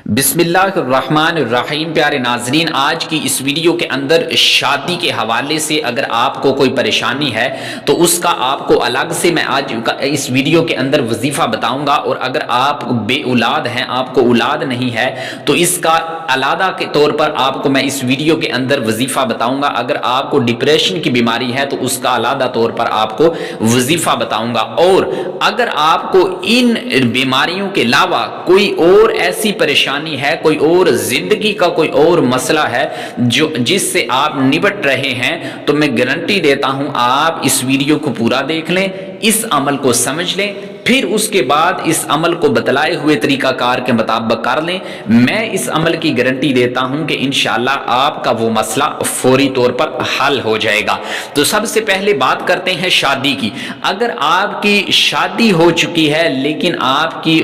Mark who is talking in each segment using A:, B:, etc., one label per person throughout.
A: बिस्मिल्लाहिर्रहमानिर्रहीम। प्यारे नाजरीन, आज की इस वीडियो के अंदर शादी के हवाले से अगर आपको कोई परेशानी है तो उसका आपको अलग से मैं आज इस वीडियो के अंदर वजीफ़ा बताऊंगा। और अगर आप बे औलाद हैं, आपको औलाद नहीं है, तो इसका अलादा के तौर पर आपको मैं इस वीडियो के अंदर वजीफ़ा बताऊंगा। अगर आपको डिप्रेशन की बीमारी है तो उसका अलादा तौर पर आपको वजीफ़ा बताऊंगा। और अगर आपको इन बीमारियों के अलावा कोई और ऐसी परेशानी है, कोई और जिंदगी का कोई और मसला है जो जिससे आप निपट रहे हैं, तो मैं गारंटी देता हूं आप इस वीडियो को पूरा देख लें, इस अमल को समझ लें, फिर उसके बाद इस अमल को बतलाए हुए तरीकाकार के मुताबिक कर लें। मैं इस अमल की गारंटी देता हूं कि इंशाअल्लाह आपका वो मसला फौरी तौर पर हल हो जाएगा। तो सबसे पहले बात करते हैं शादी की। अगर आपकी शादी हो चुकी है लेकिन आपकी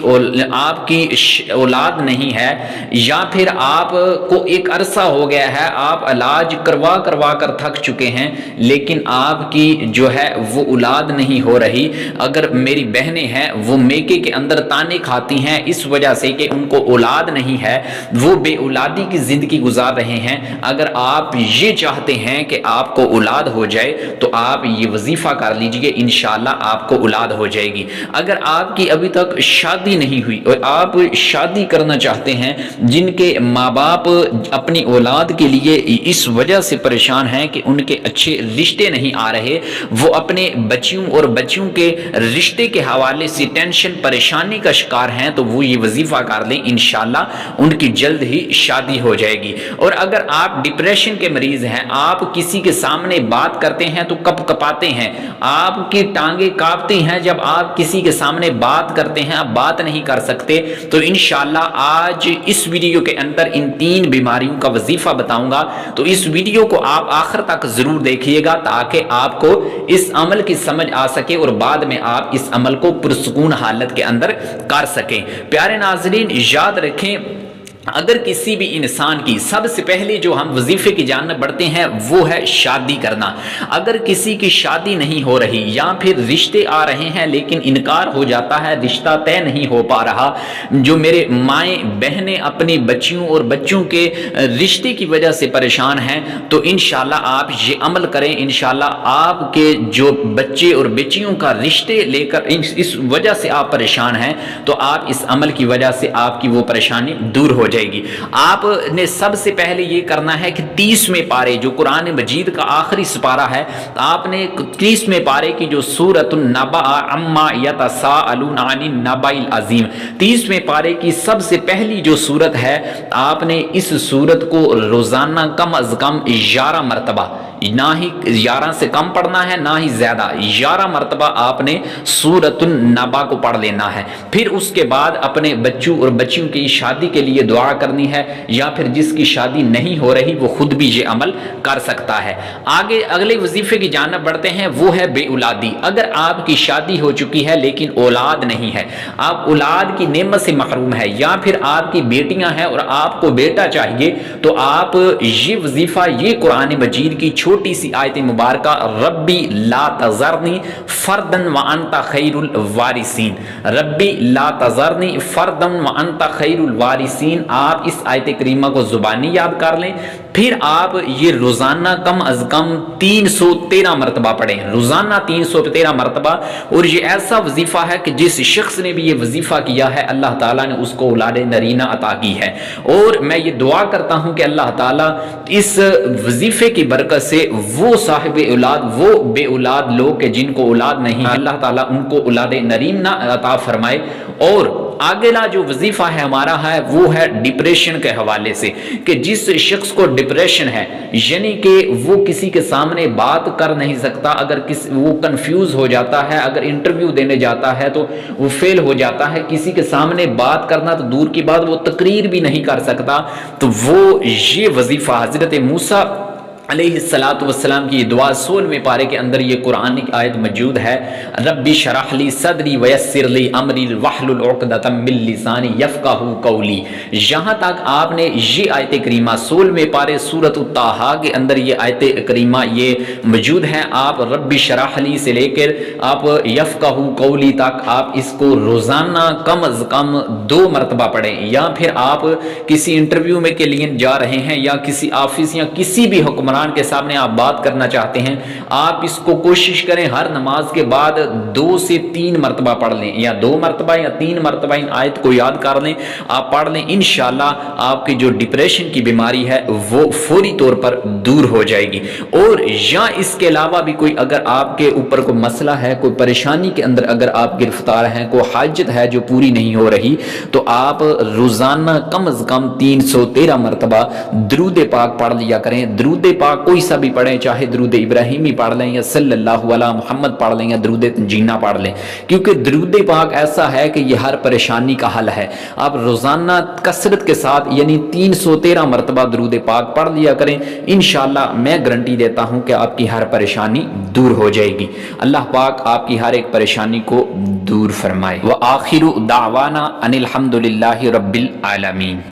A: औलाद नहीं है, या फिर आपको एक अरसा हो गया है, आप इलाज करवा करवा कर थक चुके हैं लेकिन आपकी जो है वो औलाद नहीं हो रही, अगर मेरी बहनें हैं वो मेके के अंदर ताने खाती हैं इस वजह से कि उनको औलाद नहीं है, वो बे औलादी की जिंदगी गुजार रहे हैं, अगर आप ये चाहते हैं कि आपको औलाद हो जाए तो आप ये वजीफा कर लीजिए, इंशाअल्लाह आपको औलाद हो जाएगी। अगर आपकी अभी तक शादी नहीं हुई और आप शादी करना चाहते हैं, जिनके माँ बाप अपनी औलाद के लिए इस वजह से परेशान हैं कि उनके अच्छे रिश्ते नहीं आ रहे, वो अपने बच्चियों और बच्चियों के रिश्ते के हवाले से टेंशन परेशानी का शिकार हैं, तो वो ये वजीफा कर लें, इंशाअल्लाह उनकी जल्द ही शादी हो जाएगी। और अगर आप डिप्रेशन के मरीज हैं, आप किसी के सामने बात करते हैं तो कप कपाते हैं, आपकी टांगे कांपती हैं जब आप किसी के सामने बात करते हैं, आप बात नहीं कर सकते, तो इंशाअल्लाह आज इस वीडियो के अंदर इन 3 बीमारियों का वजीफा बताऊंगा। तो इस वीडियो को आप आखिर तक जरूर देखिएगा ताकि आपको इस अमल की समझ आ सके और बाद में आप इस अमल को पुरसुकून हालत के अंदर कर सकें। प्यारे नाज़रीन, याद रखें, अगर किसी भी इंसान की सबसे पहले जो हम वजीफे की जानब बढ़ते हैं वो है शादी करना। अगर किसी की शादी नहीं हो रही या फिर रिश्ते आ रहे हैं लेकिन इनकार हो जाता है, रिश्ता तय नहीं हो पा रहा, जो मेरे माएँ बहनें अपनी बच्चियों और बच्चों के रिश्ते की वजह से परेशान हैं, तो इंशाल्लाह आप ये अमल करें, इंशाल्लाह आपके जो बच्चे और बच्चियों का रिश्ते लेकर इस वजह से आप परेशान हैं, तो आप इस अमल की वजह से आपकी वो परेशानी दूर हो जाएगी। आपने सबसे पहले ये करना है कि 30वें पारे जो कुरान मजीद का आखिरी सिपारा है, आपने 30वें पारे की जो सूरतुन नबा अम्मा यतसाअलून अनिन नबाइल अजीम, 30वें पारे की सबसे पहली जो सूरत है, आपने इस सूरत को रोजाना कम अज कम 11 मरतबा, ना ही 11 से कम पढ़ना है ना ही ज्यादा, 11 मरतबा आपने सूरतुन नबा को पढ़ लेना है। फिर उसके बाद अपने बच्चों और बच्चियों की शादी के लिए दुआ करनी है, या फिर जिसकी शादी नहीं हो रही वो खुद भी ये अमल कर सकता है। आगे अगले वजीफे की जानब बढ़ते हैं, वो है बे औलादी। अगर आपकी शादी हो चुकी है लेकिन औलाद नहीं है, आप औलाद की नेमत से महरूम है, या फिर आपकी बेटियां हैं और आपको बेटा चाहिए, तो आप ये वजीफा, ये कुरान मजीद की छोटी सी आयत मुबारका रब्बी ला तज़रनी फर्दन व अंता खैरुल वारिसीन, रब्बी ला तज़रनी फर्दन व अंता खैरुल वारिसीन, आप इस आयत करीमा को जुबानी याद कर लें। फिर आप ये रोजाना कम अज कम 313 मरतबा पढ़ें, रोजाना 313 मरतबा। और ये ऐसा वजीफा है कि जिस शख्स ने भी ये वजीफा किया है अल्लाह ताला ने उसको औलाद नरीना अता की है। और मैं ये दुआ करता हूं कि अल्लाह ताला इस वजीफे की बरकत से वो साहिब औलाद, वो बे औलाद लोग के जिनको औलाद नहीं, अल्लाह ताला उनको औलाद नरीना अता फरमाए। और आगेला जो वजीफा है हमारा है वो है डिप्रेशन के हवाले से, कि जिस शख्स को डिप्रेशन है, यानी कि वो किसी के सामने बात कर नहीं सकता, अगर वो कंफ्यूज हो जाता है, अगर इंटरव्यू देने जाता है तो वो फेल हो जाता है, किसी के सामने बात करना तो दूर की बात वो तकरीर भी नहीं कर सकता, तो वो ये वजीफा हजरत मूसा अलैहिस्सलातु वस्सलाम की ये दुआ 16वें पारे के अंदर ये कुरान की आयत मौजूद है, रब्बी शरह ली सदरी वयस्सिर ली अमरी वहलुल उक़दतम मिन लिसानी यफ़क़हू क़ौली। यहाँ तक आपने ये आयत करीमा 16वें पारे सूरत ताहा के अंदर ये आयत करीमा ये मौजूद है। आप रब्बी शरह ली से लेकर आप यफ़क़हू क़ौली तक आप इसको रोज़ाना कम अज़ कम 2 मरतबा पढ़ें, या फिर आप किसी इंटरव्यू में के लिए जा रहे हैं या किसी ऑफिस या किसी भी हुक्मरान के सामने आप बात करना चाहते हैं, आप इसको कोशिश करें हर नमाज के बाद 2 से 3 मरतबा पढ़ लें, या 2 मरतबा या 3 मरतबा इन आयत को याद कर लें, आप पढ़ लें। इंशाअल्लाह आपकी जो डिप्रेशन की बीमारी है वो फौरी तौर पर दूर हो जाएगी। और या इसके अलावा भी कोई अगर आपके ऊपर कोई मसला है, कोई परेशानी के अंदर अगर आप गिरफ्तार हैं, कोई हाजत है जो पूरी नहीं हो रही, तो आप रोजाना कम अज कम 313 मरतबा दरूद पाक पढ़ लिया करें। दरूद पाक कोई सा भी पढ़ें, चाहे दरूद इब्राहिमी पढ़ लें या सल्लल्लाहु अला मुहम्मद पढ़ लें या दरूद तंजीना पढ़ लें, क्योंकि दरूद पाक ऐसा है कि यह हर परेशानी का हल है। आप रोजाना कसरत के साथ यानी 313 मरतबा दरूद पाक पढ़ लिया करें। इंशाअल्लाह मैं गारंटी देता हूं कि आपकी हर परेशानी दूर हो जाएगी। अल्लाह पाक आपकी हर एक परेशानी को दूर फरमाए। व आखिरु दावाना अनिल हम्दुलिल्लाहि रब्बिल आलमीन।